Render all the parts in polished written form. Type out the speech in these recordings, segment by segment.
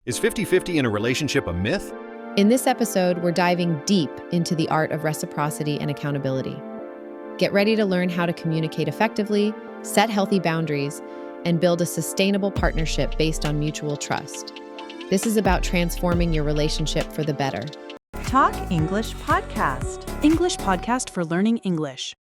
Is 50-50 in a relationship a myth? In this episode, we're diving deep into the art of reciprocity and accountability. Get ready to learn how to communicate effectively, set healthy boundaries, and build a sustainable partnership based on mutual trust. This is about transforming your relationship for the better. Talk English Podcast. English podcast for learning English.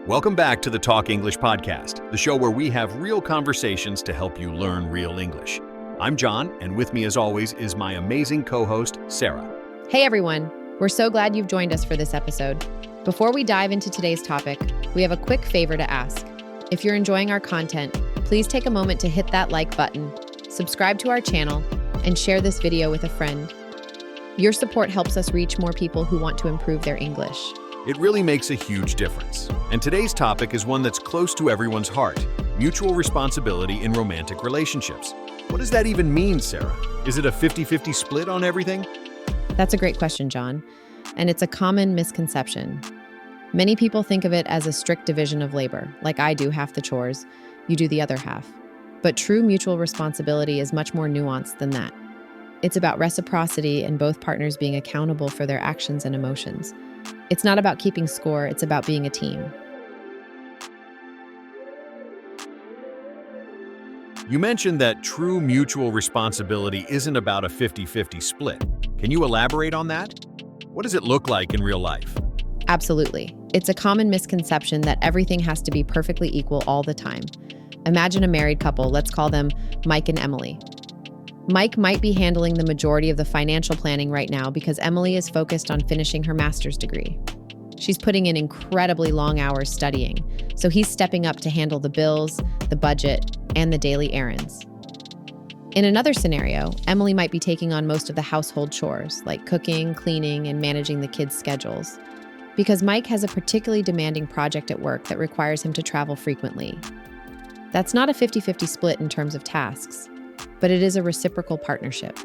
Welcome back to the Talk English Podcast, the show where we have real conversations to help you learn real English. I'm John, and with me as always is my amazing co-host, Sarah. Hey everyone, we're so glad you've joined us for this episode. Before we dive into today's topic, we have a quick favor to ask. If you're enjoying our content, please take a moment to hit that like button, subscribe to our channel, and share this video with a friend. Your support helps us reach more people who want to improve their English. It really makes a huge difference. And today's topic is one that's close to everyone's heart: mutual responsibility in romantic relationships. What does that even mean, Sarah? Is it a 50-50 split on everything? That's a great question, John. And it's a common misconception. Many people think of it as a strict division of labor, like I do half the chores, you do the other half. But true mutual responsibility is much more nuanced than that. It's about reciprocity and both partners being accountable for their actions and emotions. It's not about keeping score, it's about being a team. You mentioned that true mutual responsibility isn't about a 50-50 split. Can you elaborate on that? What does it look like in real life? Absolutely. It's a common misconception that everything has to be perfectly equal all the time. Imagine a married couple, let's call them Mike and Emily. Mike might be handling the majority of the financial planning right now because Emily is focused on finishing her master's degree. She's putting in incredibly long hours studying, so he's stepping up to handle the bills, the budget, and the daily errands. In another scenario, Emily might be taking on most of the household chores, like cooking, cleaning, and managing the kids' schedules, because Mike has a particularly demanding project at work that requires him to travel frequently. That's not a 50-50 split in terms of tasks, but it is a reciprocal partnership.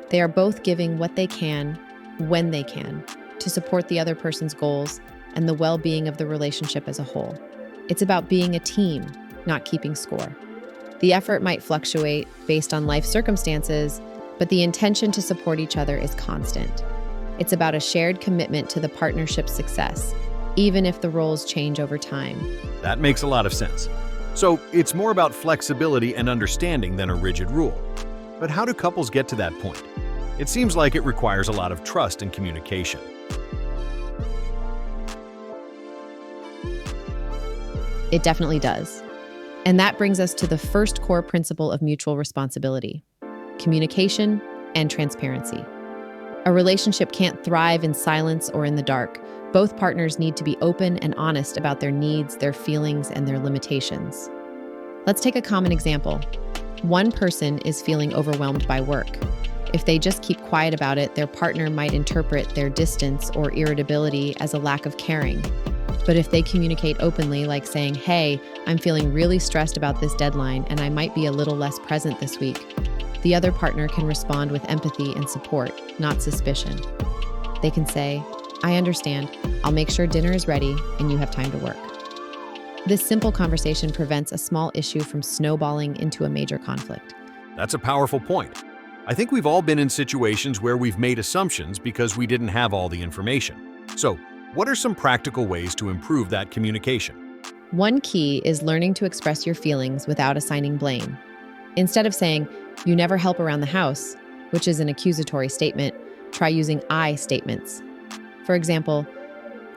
They are both giving what they can, when they can, to support the other person's goals and the well-being of the relationship as a whole. It's about being a team, not keeping score. The effort might fluctuate based on life circumstances, but the intention to support each other is constant. It's about a shared commitment to the partnership's success, even if the roles change over time. That makes a lot of sense. So it's more about flexibility and understanding than a rigid rule. But how do couples get to that point? It seems like it requires a lot of trust and communication. It definitely does. And that brings us to the first core principle of mutual responsibility: communication and transparency. A relationship can't thrive in silence or in the dark. Both partners need to be open and honest about their needs, their feelings, and their limitations. Let's take a common example. One person is feeling overwhelmed by work. If they just keep quiet about it, their partner might interpret their distance or irritability as a lack of caring. But if they communicate openly, like saying, "Hey, I'm feeling really stressed about this deadline and I might be a little less present this week," the other partner can respond with empathy and support, not suspicion. They can say, "I understand. I'll make sure dinner is ready and you have time to work." This simple conversation prevents a small issue from snowballing into a major conflict. That's a powerful point. I think we've all been in situations where we've made assumptions because we didn't have all the information. So, what are some practical ways to improve that communication? One key is learning to express your feelings without assigning blame. Instead of saying, "You never help around the house," which is an accusatory statement, try using I statements. For example,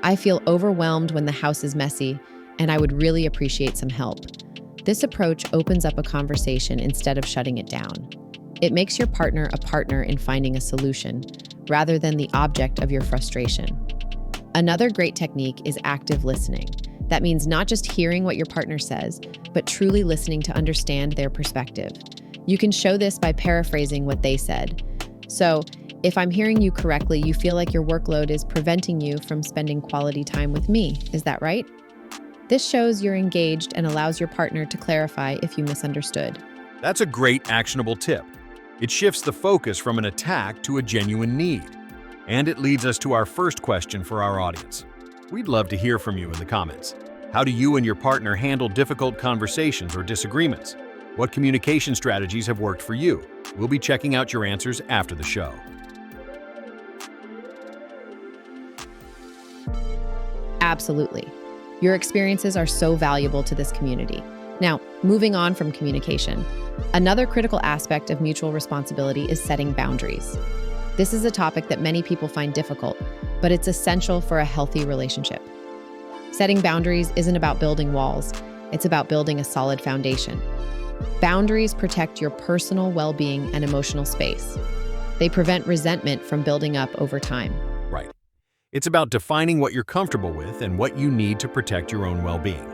"I feel overwhelmed when the house is messy, and I would really appreciate some help." This approach opens up a conversation instead of shutting it down. It makes your partner a partner in finding a solution, rather than the object of your frustration. Another great technique is active listening. That means not just hearing what your partner says, but truly listening to understand their perspective. You can show this by paraphrasing what they said. So, "If I'm hearing you correctly, you feel like your workload is preventing you from spending quality time with me. Is that right?" This shows you're engaged and allows your partner to clarify if you misunderstood. That's a great actionable tip. It shifts the focus from an attack to a genuine need. And it leads us to our first question for our audience. We'd love to hear from you in the comments. How do you and your partner handle difficult conversations or disagreements? What communication strategies have worked for you? We'll be checking out your answers after the show. Absolutely. Your experiences are so valuable to this community. Now, moving on from communication, another critical aspect of mutual responsibility is setting boundaries. This is a topic that many people find difficult, but it's essential for a healthy relationship. Setting boundaries isn't about building walls, it's about building a solid foundation. Boundaries protect your personal well-being and emotional space. They prevent resentment from building up over time. Right. It's about defining what you're comfortable with and what you need to protect your own well-being.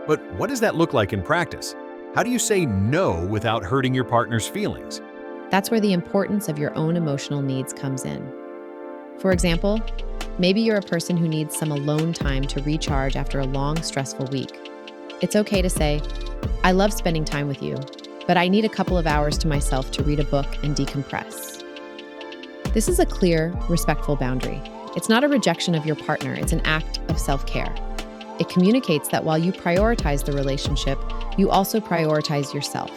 But what does that look like in practice? How do you say no without hurting your partner's feelings? That's where the importance of your own emotional needs comes in. For example, maybe you're a person who needs some alone time to recharge after a long, stressful week. It's okay to say, I love spending time with you, but I need a couple of hours to myself to read a book and decompress. This is a clear, respectful boundary. It's not a rejection of your partner, it's an act of self-care. It communicates that while you prioritize the relationship, you also prioritize yourself,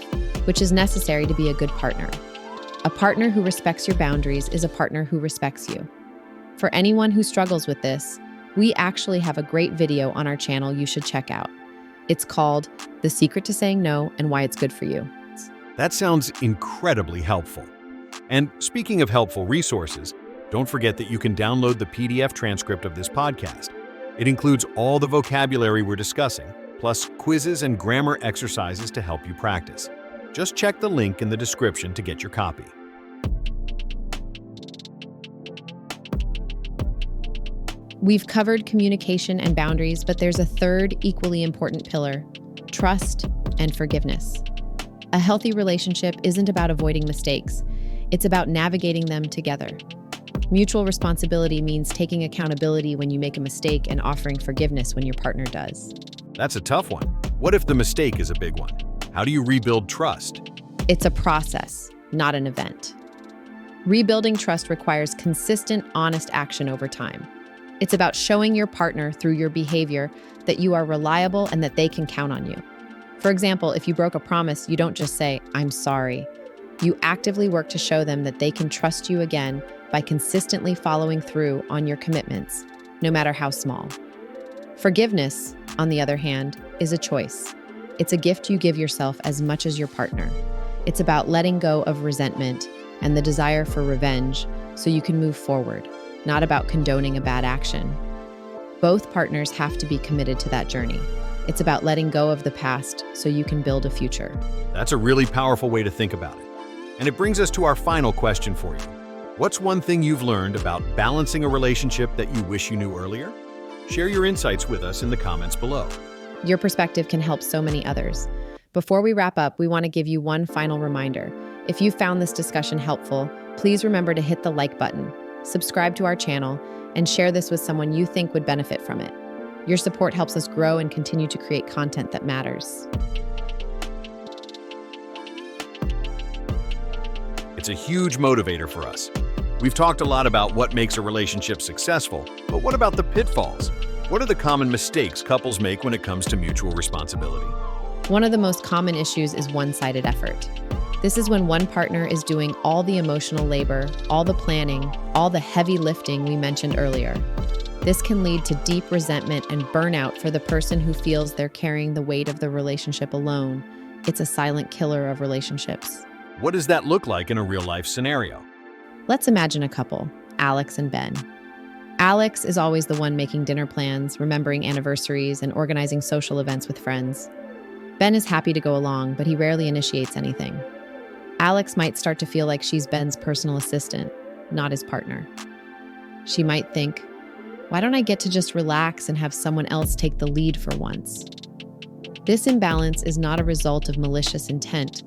which is necessary to be a good partner. A partner who respects your boundaries is a partner who respects you. For anyone who struggles with this, we actually have a great video on our channel you should check out. It's called The Secret to Saying No and Why It's Good for You. That sounds incredibly helpful. And speaking of helpful resources, don't forget that you can download the PDF transcript of this podcast. It includes all the vocabulary we're discussing, plus quizzes and grammar exercises to help you practice. Just check the link in the description to get your copy. We've covered communication and boundaries, but there's a third equally important pillar: trust and forgiveness. A healthy relationship isn't about avoiding mistakes. It's about navigating them together. Mutual responsibility means taking accountability when you make a mistake and offering forgiveness when your partner does. That's a tough one. What if the mistake is a big one? How do you rebuild trust? It's a process, not an event. Rebuilding trust requires consistent, honest action over time. It's about showing your partner through your behavior that you are reliable and that they can count on you. For example, if you broke a promise, you don't just say, "I'm sorry." You actively work to show them that they can trust you again by consistently following through on your commitments, no matter how small. Forgiveness, on the other hand, is a choice. It's a gift you give yourself as much as your partner. It's about letting go of resentment and the desire for revenge so you can move forward, not about condoning a bad action. Both partners have to be committed to that journey. It's about letting go of the past so you can build a future. That's a really powerful way to think about it. And it brings us to our final question for you. What's one thing you've learned about balancing a relationship that you wish you knew earlier? Share your insights with us in the comments below. Your perspective can help so many others. Before we wrap up, we want to give you one final reminder. If you found this discussion helpful, please remember to hit the like button, subscribe to our channel, and share this with someone you think would benefit from it. Your support helps us grow and continue to create content that matters. It's a huge motivator for us. We've talked a lot about what makes a relationship successful, but what about the pitfalls? What are the common mistakes couples make when it comes to mutual responsibility? One of the most common issues is one-sided effort. This is when one partner is doing all the emotional labor, all the planning, all the heavy lifting we mentioned earlier. This can lead to deep resentment and burnout for the person who feels they're carrying the weight of the relationship alone. It's a silent killer of relationships. What does that look like in a real-life scenario? Let's imagine a couple, Alex and Ben. Alex is always the one making dinner plans, remembering anniversaries, and organizing social events with friends. Ben is happy to go along, but he rarely initiates anything. Alex might start to feel like she's Ben's personal assistant, not his partner. She might think, why don't I get to just relax and have someone else take the lead for once? This imbalance is not a result of malicious intent,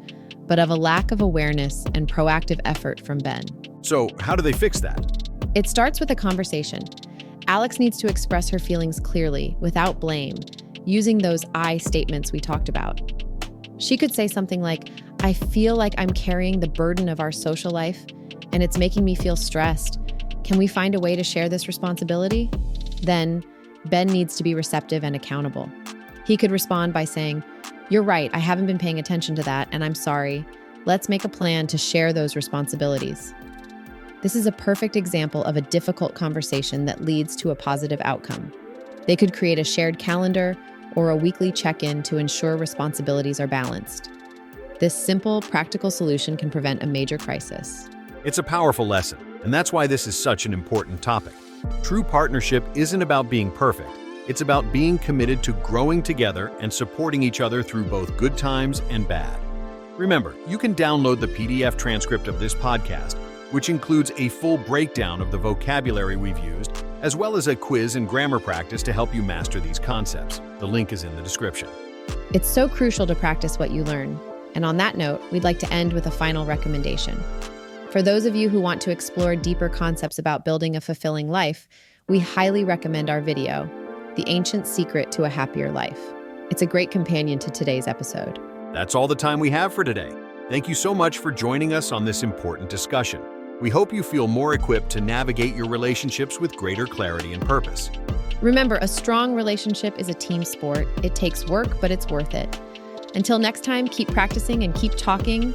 but of a lack of awareness and proactive effort from Ben. So, how do they fix that? It starts with a conversation. Alex needs to express her feelings clearly, without blame, using those I statements we talked about. She could say something like, I feel like I'm carrying the burden of our social life, and it's making me feel stressed. Can we find a way to share this responsibility? Then, Ben needs to be receptive and accountable. He could respond by saying, you're right, I haven't been paying attention to that, and I'm sorry. Let's make a plan to share those responsibilities. This is a perfect example of a difficult conversation that leads to a positive outcome. They could create a shared calendar or a weekly check-in to ensure responsibilities are balanced. This simple, practical solution can prevent a major crisis. It's a powerful lesson, and that's why this is such an important topic. True partnership isn't about being perfect. It's about being committed to growing together and supporting each other through both good times and bad. Remember, you can download the PDF transcript of this podcast, which includes a full breakdown of the vocabulary we've used, as well as a quiz and grammar practice to help you master these concepts. The link is in the description. It's so crucial to practice what you learn. And on that note, we'd like to end with a final recommendation. For those of you who want to explore deeper concepts about building a fulfilling life, we highly recommend our video, The Ancient Secret to a Happier Life. It's a great companion to today's episode. That's all the time we have for today. Thank you so much for joining us on this important discussion. We hope you feel more equipped to navigate your relationships with greater clarity and purpose. Remember, a strong relationship is a team sport. It takes work, but it's worth it. Until next time, keep practicing and keep talking.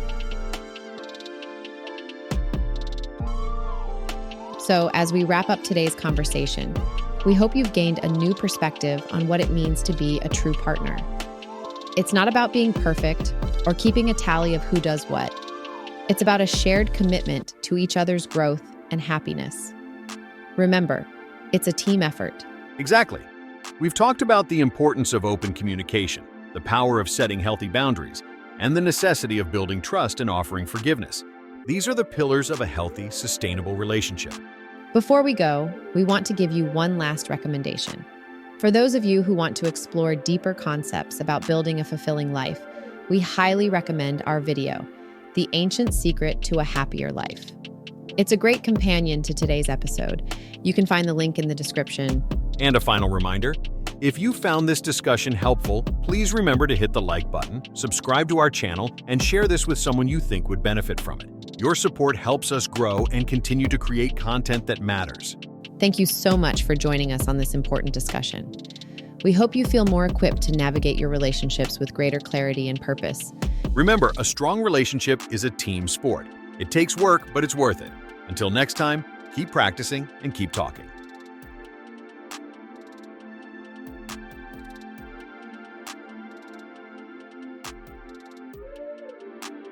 So, as we wrap up today's conversation, we hope you've gained a new perspective on what it means to be a true partner. It's not about being perfect or keeping a tally of who does what. It's about a shared commitment to each other's growth and happiness. Remember, it's a team effort. Exactly. We've talked about the importance of open communication, the power of setting healthy boundaries, and the necessity of building trust and offering forgiveness. These are the pillars of a healthy, sustainable relationship. Before we go, we want to give you one last recommendation. For those of you who want to explore deeper concepts about building a fulfilling life, we highly recommend our video, The Ancient Secret to a Happier Life. It's a great companion to today's episode. You can find the link in the description. And a final reminder, if you found this discussion helpful, please remember to hit the like button, subscribe to our channel, and share this with someone you think would benefit from it. Your support helps us grow and continue to create content that matters. Thank you so much for joining us on this important discussion. We hope you feel more equipped to navigate your relationships with greater clarity and purpose. Remember, a strong relationship is a team sport. It takes work, but it's worth it. Until next time, keep practicing and keep talking.